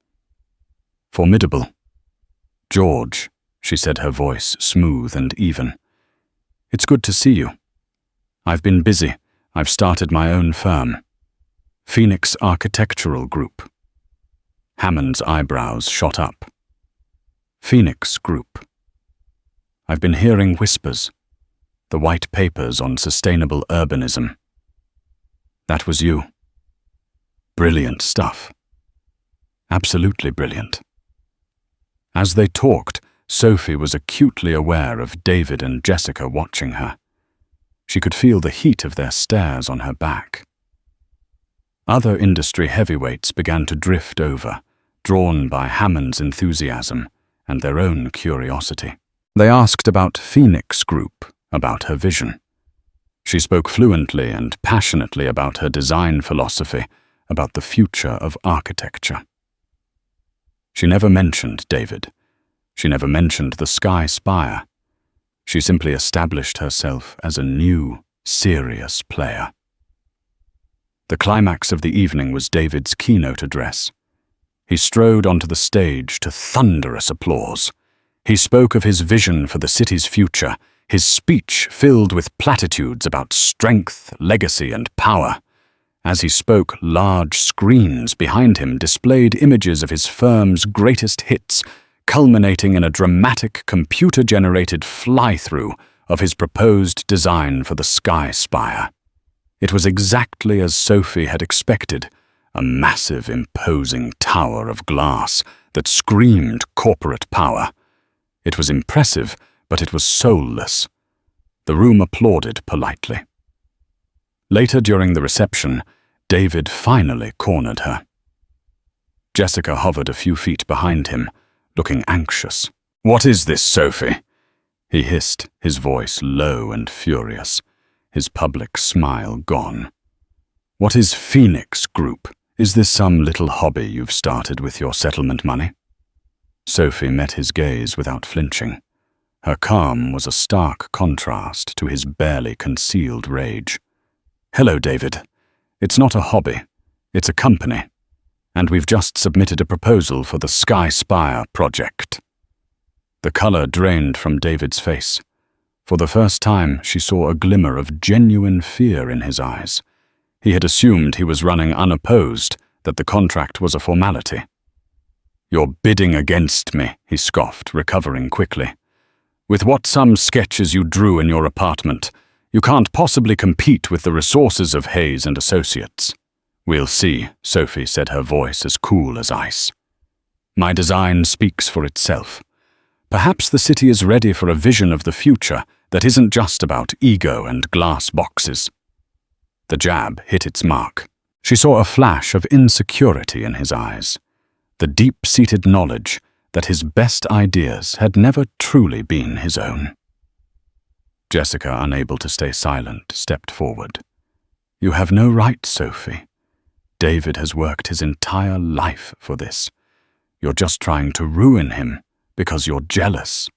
formidable." "George," she said, her voice smooth and even. "It's good to see you. I've been busy. I've started my own firm. Phoenix Architectural Group. Hammond's eyebrows shot up. Phoenix Group. I've been hearing whispers. The white papers on sustainable urbanism. That was you. Brilliant stuff. Absolutely brilliant. As they talked, Sophie was acutely aware of David and Jessica watching her. She could feel the heat of their stares on her back. Other industry heavyweights began to drift over, drawn by Hammond's enthusiasm and their own curiosity. They asked about Phoenix Group, about her vision. She spoke fluently and passionately about her design philosophy, about the future of architecture. She never mentioned David. She never mentioned the Sky-Spire. She simply established herself as a new, serious player. The climax of the evening was David's keynote address. He strode onto the stage to thunderous applause. He spoke of his vision for the city's future, his speech filled with platitudes about strength, legacy, and power. As he spoke, large screens behind him displayed images of his firm's greatest hits, culminating in a dramatic computer-generated fly-through of his proposed design for the Sky-Spire. It was exactly as Sophie had expected, a massive, imposing tower of glass that screamed corporate power. It was impressive, but it was soulless. The room applauded politely. Later during the reception, David finally cornered her. Jessica hovered a few feet behind him, looking anxious. "What is this, Sophie?" he hissed, his voice low and furious, his public smile gone. "What is Phoenix Group? Is this some little hobby you've started with your settlement money?" Sophie met his gaze without flinching. Her calm was a stark contrast to his barely concealed rage. "Hello, David. It's not a hobby. It's a company. And we've just submitted a proposal for the Sky-Spire project." The color drained from David's face. For the first time, she saw a glimmer of genuine fear in his eyes. He had assumed he was running unopposed, that the contract was a formality. "You're bidding against me," he scoffed, recovering quickly. "With what some sketches you drew in your apartment, you can't possibly compete with the resources of Hayes and Associates." "We'll see," Sophie said, her voice as cool as ice. "My design speaks for itself. Perhaps the city is ready for a vision of the future that isn't just about ego and glass boxes." The jab hit its mark. She saw a flash of insecurity in his eyes, the deep-seated knowledge that his best ideas had never truly been his own. Jessica, unable to stay silent, stepped forward. "You have no right, Sophie. David has worked his entire life for this. You're just trying to ruin him because you're jealous."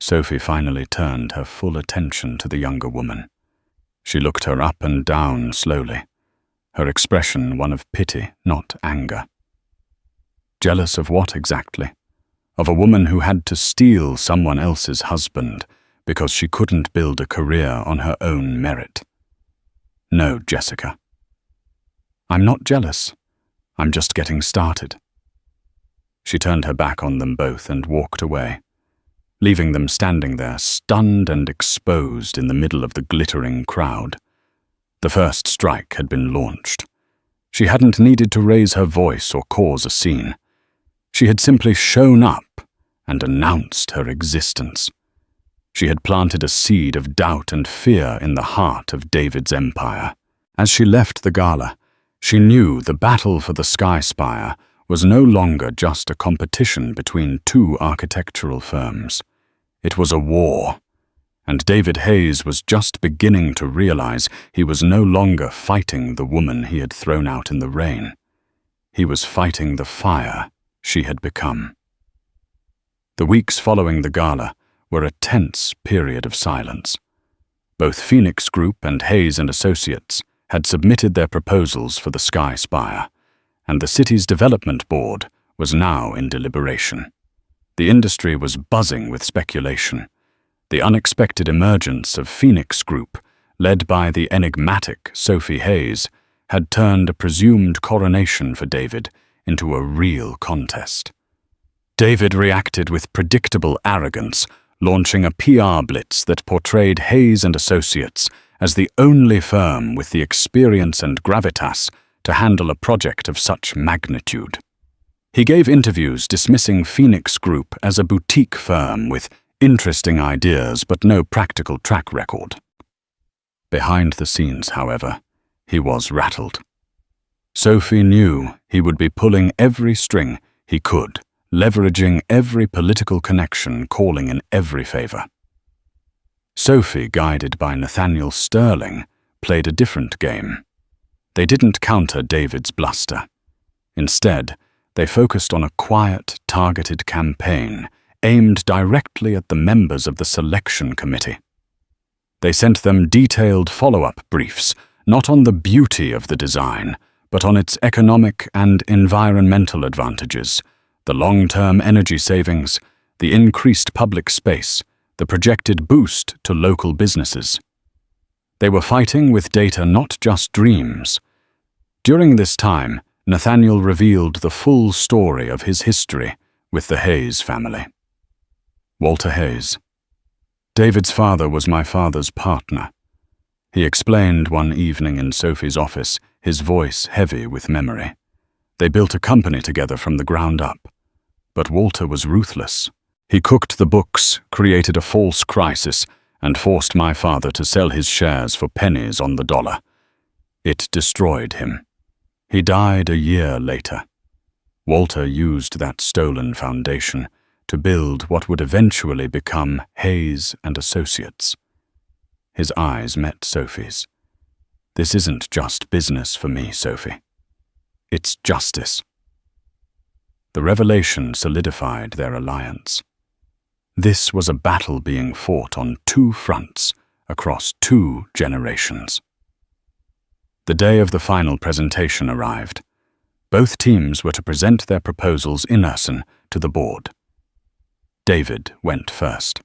Sophie finally turned her full attention to the younger woman. She looked her up and down slowly, her expression one of pity, not anger. Jealous of what exactly? Of a woman who had to steal someone else's husband because she couldn't build a career on her own merit. "No, Jessica. I'm not jealous. I'm just getting started." She turned her back on them both and walked away, leaving them standing there, stunned and exposed in the middle of the glittering crowd. The first strike had been launched. She hadn't needed to raise her voice or cause a scene. She had simply shown up and announced her existence. She had planted a seed of doubt and fear in the heart of David's empire. As she left the gala, she knew the battle for the Sky-Spire was no longer just a competition between two architectural firms. It was a war, and David Hayes was just beginning to realize he was no longer fighting the woman he had thrown out in the rain. He was fighting the fire she had become. The weeks following the gala were a tense period of silence. Both Phoenix Group and Hayes and Associates had submitted their proposals for the Sky-Spire, and the city's development board was now in deliberation. The industry was buzzing with speculation. The unexpected emergence of Phoenix Group, led by the enigmatic Sophie Hayes, had turned a presumed coronation for David into a real contest. David reacted with predictable arrogance, launching a PR blitz that portrayed Hayes and Associates as the only firm with the experience and gravitas to handle a project of such magnitude. He gave interviews dismissing Phoenix Group as a boutique firm with interesting ideas but no practical track record. Behind the scenes, however, he was rattled. Sophie knew he would be pulling every string he could, leveraging every political connection, calling in every favor. Sophie, guided by Nathaniel Sterling, played a different game. They didn't counter David's bluster. Instead, they focused on a quiet, targeted campaign aimed directly at the members of the selection committee. They sent them detailed follow-up briefs, not on the beauty of the design, but on its economic and environmental advantages, the long-term energy savings, the increased public space, the projected boost to local businesses. They were fighting with data, not just dreams. During this time, Nathaniel revealed the full story of his history with the Hayes family. Walter Hayes. David's father was my father's partner. He explained one evening in Sophie's office, his voice heavy with memory. They built a company together from the ground up. But Walter was ruthless. He cooked the books, created a false crisis, and forced my father to sell his shares for pennies on the dollar. It destroyed him. He died a year later. Walter used that stolen foundation to build what would eventually become Hayes and Associates. His eyes met Sophie's. This isn't just business for me, Sophie. It's justice. The revelation solidified their alliance. This was a battle being fought on two fronts across 2 generations. The day of the final presentation arrived. Both teams were to present their proposals in person to the board. David went first.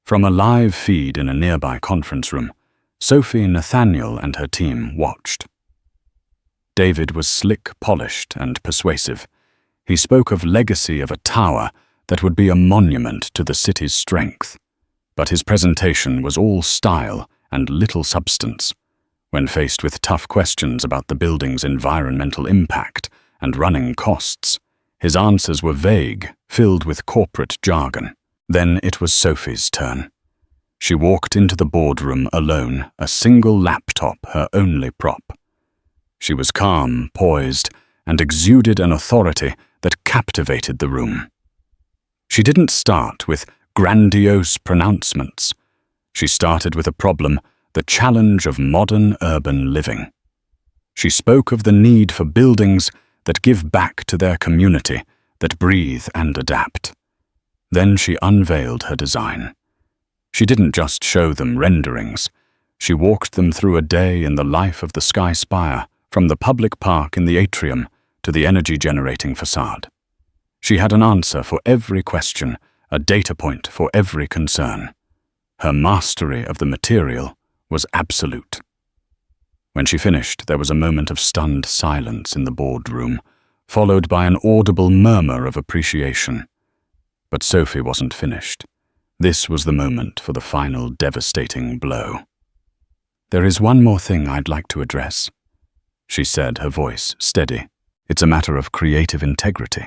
From a live feed in a nearby conference room, Sophie Nathaniel and her team watched. David was slick, polished, and persuasive. He spoke of legacy of a tower that would be a monument to the city's strength. But his presentation was all style and little substance. When faced with tough questions about the building's environmental impact and running costs, his answers were vague, filled with corporate jargon. Then it was Sophie's turn. She walked into the boardroom alone, a single laptop her only prop. She was calm, poised, and exuded an authority that captivated the room. She didn't start with grandiose pronouncements. She started with a problem, the challenge of modern urban living. She spoke of the need for buildings that give back to their community, that breathe and adapt. Then she unveiled her design. She didn't just show them renderings. She walked them through a day in the life of the Sky-Spire, from the public park in the atrium to the energy-generating facade. She had an answer for every question, a data point for every concern. Her mastery of the material was absolute. When she finished, there was a moment of stunned silence in the boardroom, followed by an audible murmur of appreciation. But Sophie wasn't finished. This was the moment for the final devastating blow. "There is one more thing I'd like to address," she said, her voice steady. "It's a matter of creative integrity.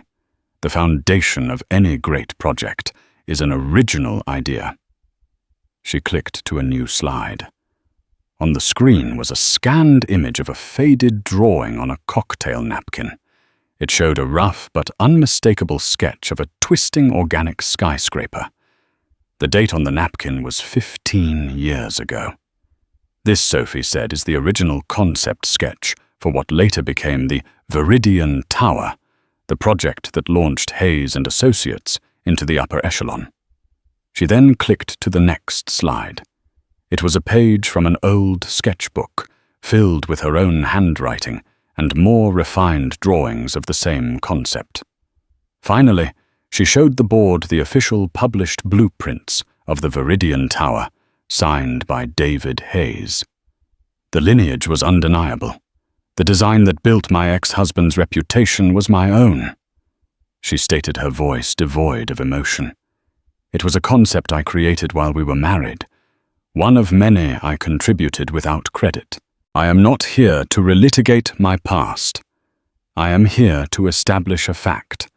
The foundation of any great project is an original idea." She clicked to a new slide. On the screen was a scanned image of a faded drawing on a cocktail napkin. It showed a rough but unmistakable sketch of a twisting organic skyscraper. The date on the napkin was 15 years ago. This, Sophie said, is the original concept sketch for what later became the Viridian Tower, the project that launched Hayes and Associates into the upper echelon. She then clicked to the next slide. It was a page from an old sketchbook, filled with her own handwriting and more refined drawings of the same concept. Finally, she showed the board the official published blueprints of the Viridian Tower, signed by David Hayes. The lineage was undeniable. The design that built my ex-husband's reputation was my own. She stated, her voice devoid of emotion. It was a concept I created while we were married, one of many I contributed without credit. I am not here to relitigate my past. I am here to establish a fact.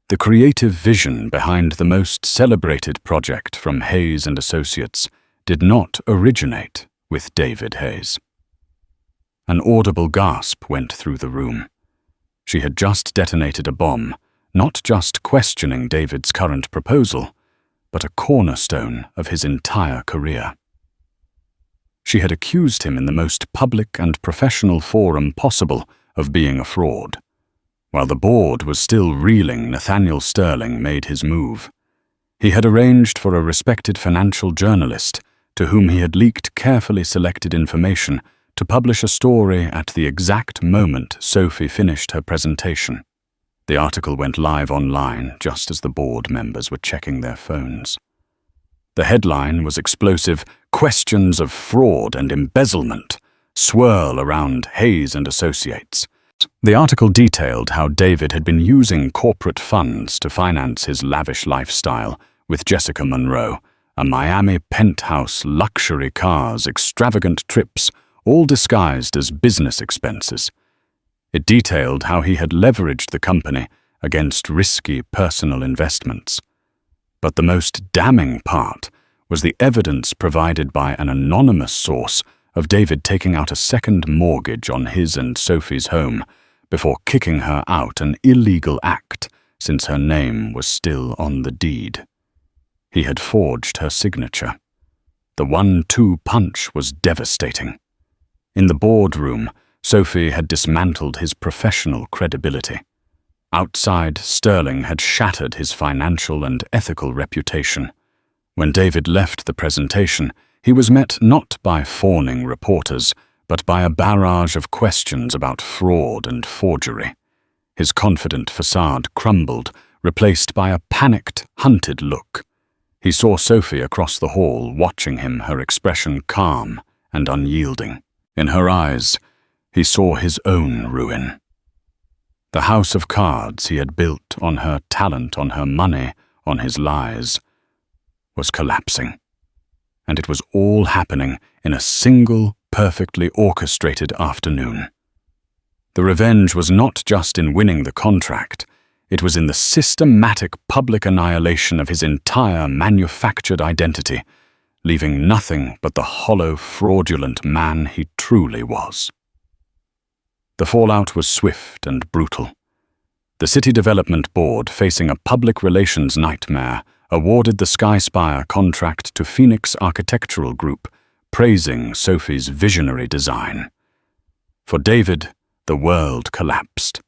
The creative vision behind the most celebrated project from Hayes and Associates did not originate with David Hayes. An audible gasp went through the room. She had just detonated a bomb, not just questioning David's current proposal, but a cornerstone of his entire career. She had accused him in the most public and professional forum possible of being a fraud. While the board was still reeling, Nathaniel Sterling made his move. He had arranged for a respected financial journalist, to whom he had leaked carefully selected information, to publish a story at the exact moment Sophie finished her presentation. The article went live online just as the board members were checking their phones. The headline was explosive: "Questions of fraud and embezzlement swirl around Hayes and Associates." The article detailed how David had been using corporate funds to finance his lavish lifestyle with Jessica Monroe, a Miami penthouse, luxury cars, extravagant trips, all disguised as business expenses. It detailed how he had leveraged the company against risky personal investments. But the most damning part was the evidence provided by an anonymous source of David taking out a second mortgage on his and Sophie's home before kicking her out, an illegal act since her name was still on the deed. He had forged her signature. The 1-2 punch was devastating. In the boardroom, Sophie had dismantled his professional credibility. Outside, Sterling had shattered his financial and ethical reputation. When David left the presentation, he was met not by fawning reporters, but by a barrage of questions about fraud and forgery. His confident facade crumbled, replaced by a panicked, hunted look. He saw Sophie across the hall, watching him, her expression calm and unyielding. In her eyes, he saw his own ruin. The house of cards he had built on her talent, on her money, on his lies, was collapsing. And it was all happening in a single, perfectly orchestrated afternoon. The revenge was not just in winning the contract, it was in the systematic public annihilation of his entire manufactured identity, leaving nothing but the hollow, fraudulent man he truly was. The fallout was swift and brutal. The City Development Board, facing a public relations nightmare, awarded the Sky-Spire contract to Phoenix Architectural Group, praising Sophie's visionary design. For David, the world collapsed.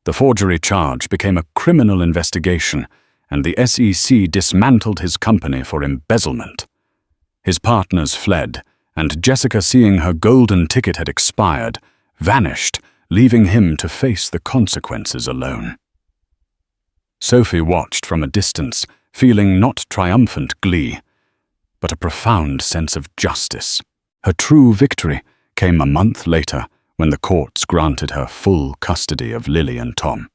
The forgery charge became a criminal investigation, and the SEC dismantled his company for embezzlement. His partners fled, and Jessica, seeing her golden ticket had expired, vanished, leaving him to face the consequences alone. Sophie watched from a distance, feeling not triumphant glee, but a profound sense of justice. Her true victory came a month later when the courts granted her full custody of Lily and Tom.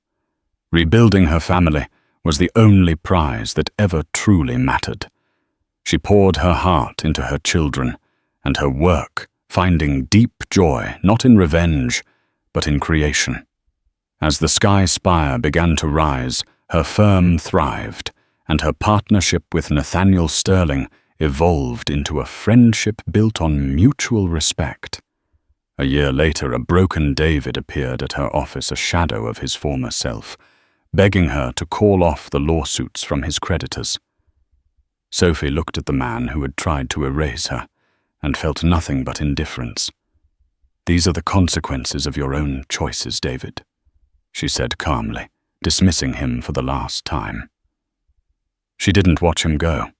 Rebuilding her family was the only prize that ever truly mattered. She poured her heart into her children and her work, finding deep joy not in revenge, but in creation. As the Sky-Spire began to rise, her firm thrived, and her partnership with Nathaniel Sterling evolved into a friendship built on mutual respect. A year later, a broken David appeared at her office, a shadow of his former self, begging her to call off the lawsuits from his creditors. Sophie looked at the man who had tried to erase her and felt nothing but indifference. "These are the consequences of your own choices, David," she said calmly, dismissing him for the last time. She didn't watch him go.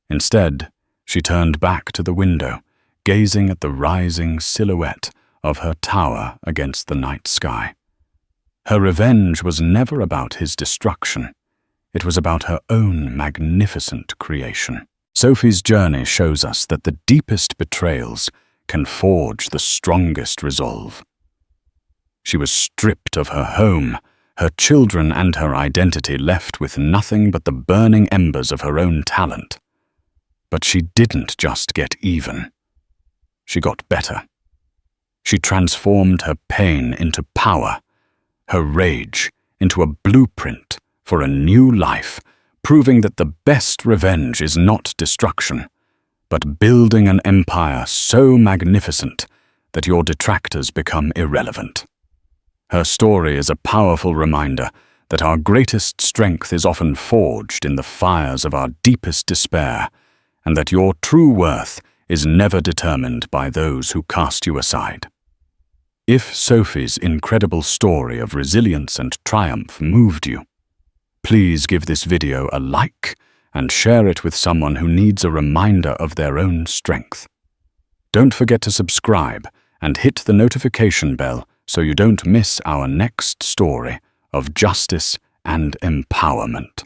Instead, she turned back to the window, gazing at the rising silhouette of her tower against the night sky. Her revenge was never about his destruction. It was about her own magnificent creation. Sophie's journey shows us that the deepest betrayals can forge the strongest resolve. She was stripped of her home, her children and her identity, left with nothing but the burning embers of her own talent. But she didn't just get even. She got better. She transformed her pain into power, her rage into a blueprint for a new life, proving that the best revenge is not destruction, but building an empire so magnificent that your detractors become irrelevant. Her story is a powerful reminder that our greatest strength is often forged in the fires of our deepest despair, and that your true worth is never determined by those who cast you aside. If Sophie's incredible story of resilience and triumph moved you, please give this video a like and share it with someone who needs a reminder of their own strength. Don't forget to subscribe and hit the notification bell so you don't miss our next story of justice and empowerment.